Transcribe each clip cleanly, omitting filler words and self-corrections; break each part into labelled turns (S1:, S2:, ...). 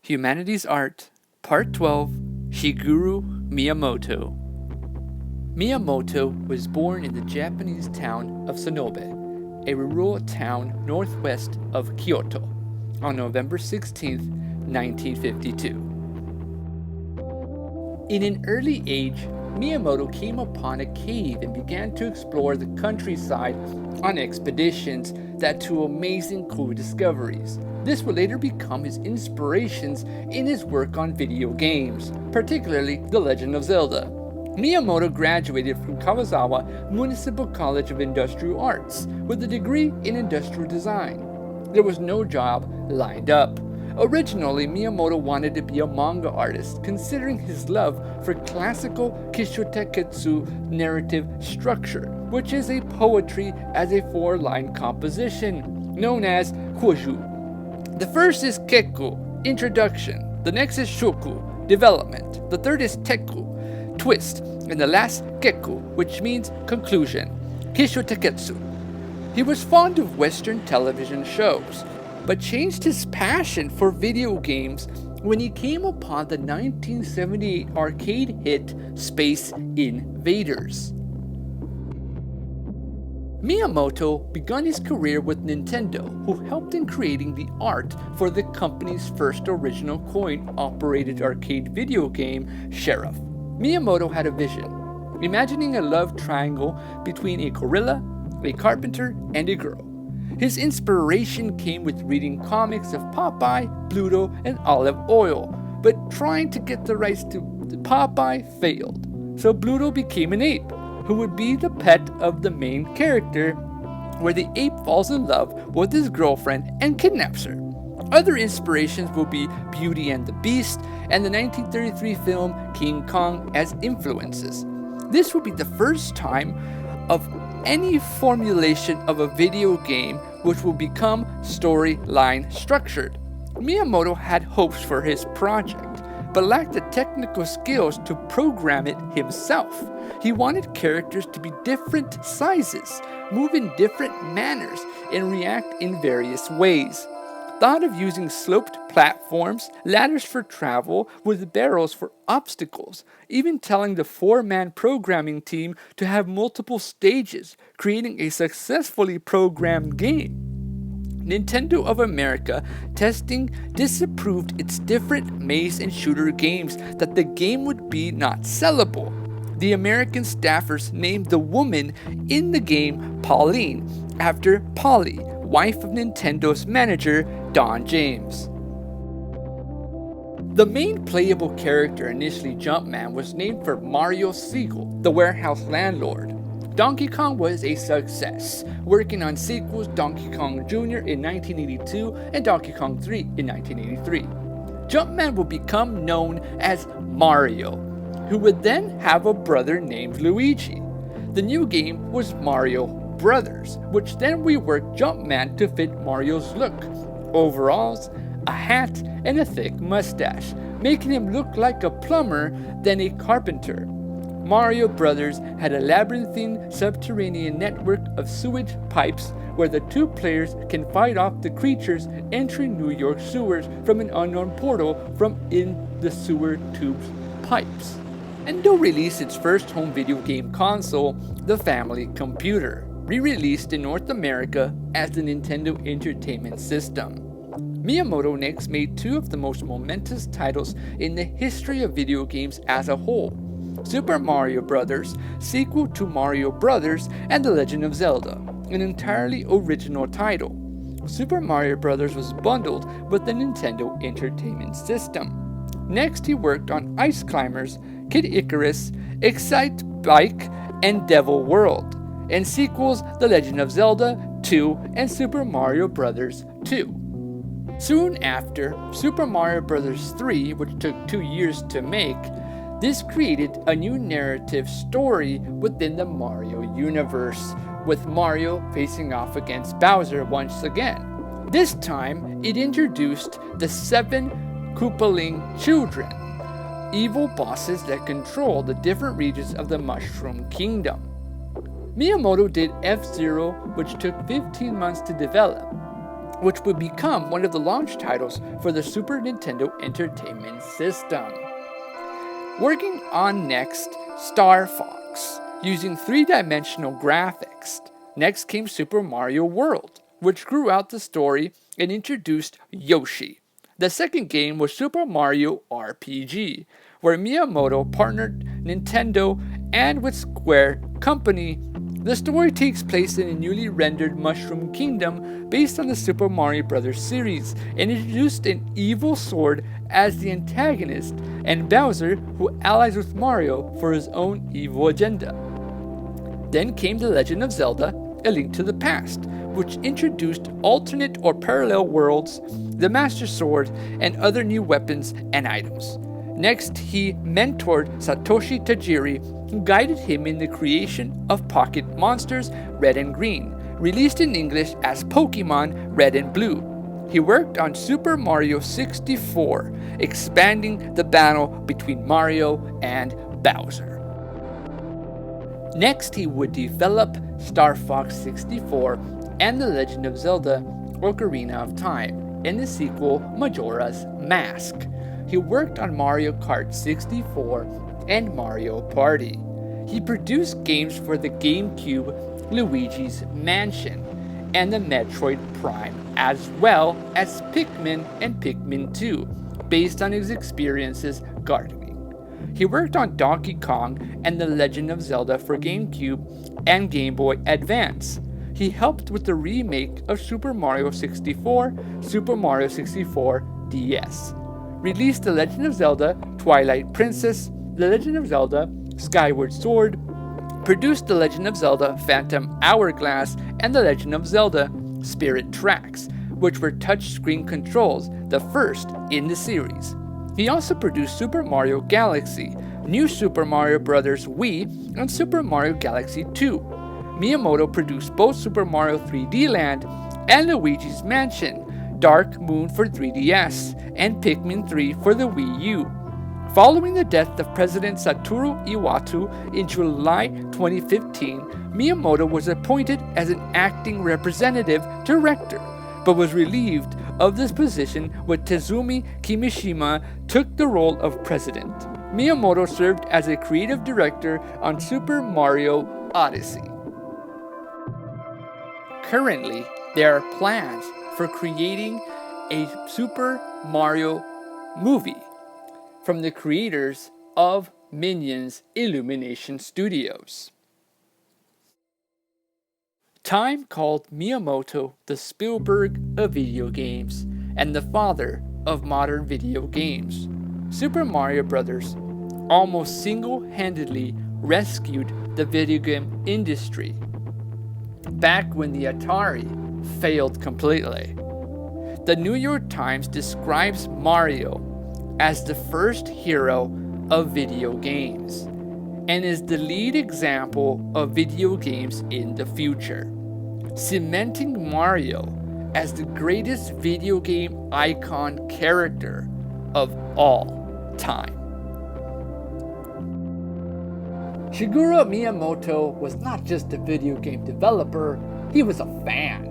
S1: Humanities Art, Part 12, Shigeru Miyamoto. Miyamoto was born in the Japanese town of Sonobe, a rural town northwest of Kyoto, on November 16, 1952. In an early age, Miyamoto came upon a cave and began to explore the countryside on expeditions that to amazing cool discoveries. This would later become his inspirations in his work on video games, particularly The Legend of Zelda. Miyamoto graduated from Kawazawa Municipal College of Industrial Arts with a degree in industrial design. There was no job lined up. Originally, Miyamoto wanted to be a manga artist, considering his love for classical Kishoteketsu narrative structure, which is a poetry as a four-line composition, known as Hoju. The first is Kekku, introduction. The next is Shoku, development. The third is Tekku, twist. And the last, Gekku, which means conclusion. Kishoteketsu. He was fond of Western television shows, but changed his passion for video games when he came upon the 1978 arcade hit Space Invaders. Miyamoto began his career with Nintendo, who helped in creating the art for the company's first original coin-operated arcade video game, Sheriff. Miyamoto had a vision, imagining a love triangle between a gorilla, a carpenter, and a girl. His inspiration came with reading comics of Popeye, Bluto, and Olive Oyl, but trying to get the rights to Popeye failed. So Bluto became an ape, who would be the pet of the main character, where the ape falls in love with his girlfriend and kidnaps her. Other inspirations will be Beauty and the Beast and the 1933 film King Kong as influences. This would be the first time of any formulation of a video game which will become storyline structured. Miyamoto had hopes for his project, but lacked the technical skills to program it himself. He wanted characters to be different sizes, move in different manners, and react in various ways. Thought of using sloped platforms, ladders for travel, with barrels for obstacles, even telling the four-man programming team to have multiple stages, creating a successfully programmed game. Nintendo of America testing disapproved its different maze and shooter games that the game would be not sellable. The American staffers named the woman in the game Pauline, after Polly, wife of Nintendo's manager Don James. The main playable character, initially Jumpman, was named for Mario Siegel, the warehouse landlord. Donkey Kong was a success, working on sequels Donkey Kong Jr. in 1982 and Donkey Kong 3 in 1983. Jumpman would become known as Mario, who would then have a brother named Luigi. The new game was Mario Brothers, which then reworked Jumpman to fit Mario's look: overalls, a hat, and a thick mustache, making him look like a plumber than a carpenter. Mario Brothers had a labyrinthine subterranean network of sewage pipes where the two players can fight off the creatures entering New York sewers from an unknown portal from in the sewer tube's pipes. Nintendo released its first home video game console, the Family Computer, re-released in North America as the Nintendo Entertainment System. Miyamoto next made two of the most momentous titles in the history of video games as a whole: Super Mario Bros., sequel to Mario Bros., and The Legend of Zelda, an entirely original title. Super Mario Bros. Was bundled with the Nintendo Entertainment System. Next, he worked on Ice Climbers, Kid Icarus, Excite Bike, and Devil World, and sequels The Legend of Zelda 2 and Super Mario Bros. 2. Soon after, Super Mario Bros. 3, which took 2 years to make, this created a new narrative story within the Mario universe, with Mario facing off against Bowser once again. This time, it introduced the 7 Koopaling children, evil bosses that control the different regions of the Mushroom Kingdom. Miyamoto did F-Zero, which took 15 months to develop. which would become one of the launch titles for the Super Nintendo Entertainment System. Working on next, Star Fox, using three-dimensional graphics. Next came Super Mario World, which grew out the story and introduced Yoshi. The second game was Super Mario RPG, where Miyamoto partnered Nintendo and with Square Company. The story takes place in a newly rendered Mushroom Kingdom based on the Super Mario Bros. Series and introduced an evil sword as the antagonist and Bowser, who allies with Mario for his own evil agenda. Then came The Legend of Zelda: A Link to the Past, which introduced alternate or parallel worlds, the Master Sword, and other new weapons and items. Next, he mentored Satoshi Tajiri, who guided him in the creation of Pocket Monsters Red and Green, released in English as Pokemon Red and Blue. He worked on Super Mario 64, expanding the battle between Mario and Bowser. Next, he would develop Star Fox 64 and The Legend of Zelda: Ocarina of Time, and the sequel Majora's Mask. He worked on Mario Kart 64 and Mario Party. He produced games for the GameCube, Luigi's Mansion, and the Metroid Prime, as well as Pikmin and Pikmin 2, based on his experiences gardening. He worked on Donkey Kong and The Legend of Zelda for GameCube and Game Boy Advance. He helped with the remake of Super Mario 64, Super Mario 64 DS. Released The Legend of Zelda: Twilight Princess, The Legend of Zelda: Skyward Sword, produced The Legend of Zelda: Phantom Hourglass, and The Legend of Zelda: Spirit Tracks, which were touchscreen controls, the first in the series. He also produced Super Mario Galaxy, New Super Mario Bros. Wii, and Super Mario Galaxy 2. Miyamoto produced both Super Mario 3D Land and Luigi's Mansion, Dark Moon for 3DS, and Pikmin 3 for the Wii U. Following the death of President Satoru Iwata in July 2015, Miyamoto was appointed as an acting representative director, but was relieved of this position when Tezumi Kimishima took the role of president. Miyamoto served as a creative director on Super Mario Odyssey. Currently, there are plans for creating a Super Mario movie from the creators of Minions Illumination Studios. Time called Miyamoto the Spielberg of video games and the father of modern video games. Super Mario Bros. Almost single-handedly rescued the video game industry back when the Atari failed completely. The New York Times describes Mario as the first hero of video games and is the lead example of video games in the future, cementing Mario as the greatest video game icon character of all time. Shigeru Miyamoto was not just a video game developer, he was a fan.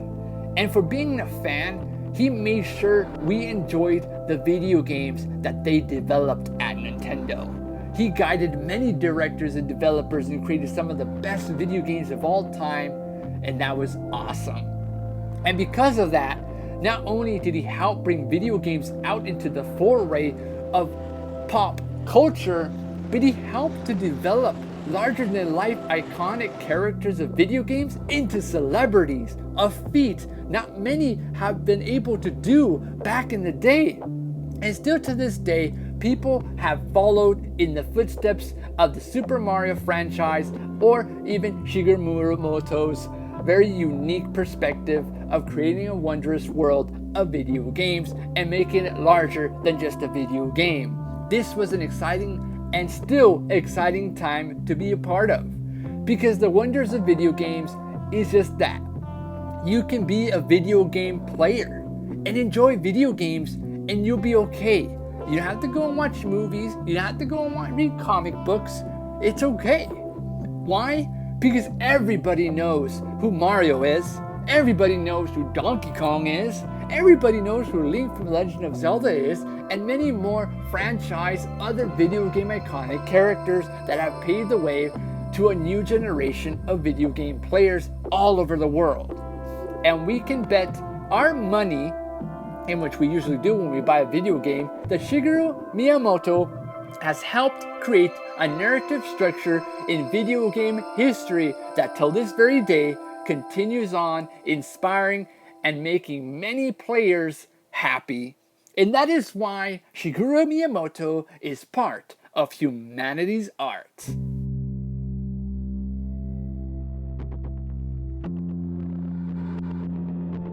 S1: And for being a fan, he made sure we enjoyed the video games that they developed at Nintendo. He guided many directors and developers and created some of the best video games of all time, and that was awesome. And because of that, not only did he help bring video games out into the foray of pop culture, but he helped to develop larger-than-life iconic characters of video games into celebrities, a feat not many have been able to do back in the day. And still to this day, people have followed in the footsteps of the Super Mario franchise or even Shigeru Miyamoto's very unique perspective of creating a wondrous world of video games and making it larger than just a video game. This was an exciting and still exciting time to be a part of, because the wonders of video games is just that. You can be a video game player and enjoy video games and you'll be okay. You don't have to go and watch movies, you don't have to go and read comic books. It's okay. Why? Because everybody knows who Mario is, everybody knows who Donkey Kong is, Everybody knows who Link from The Legend of Zelda is, and many more franchise other video game iconic characters that have paved the way to a new generation of video game players all over the world. And we can bet our money, in which we usually do when we buy a video game, that Shigeru Miyamoto has helped create a narrative structure in video game history that till this very day continues on inspiring and making many players happy. And that is why Shigeru Miyamoto is part of Humanities Art.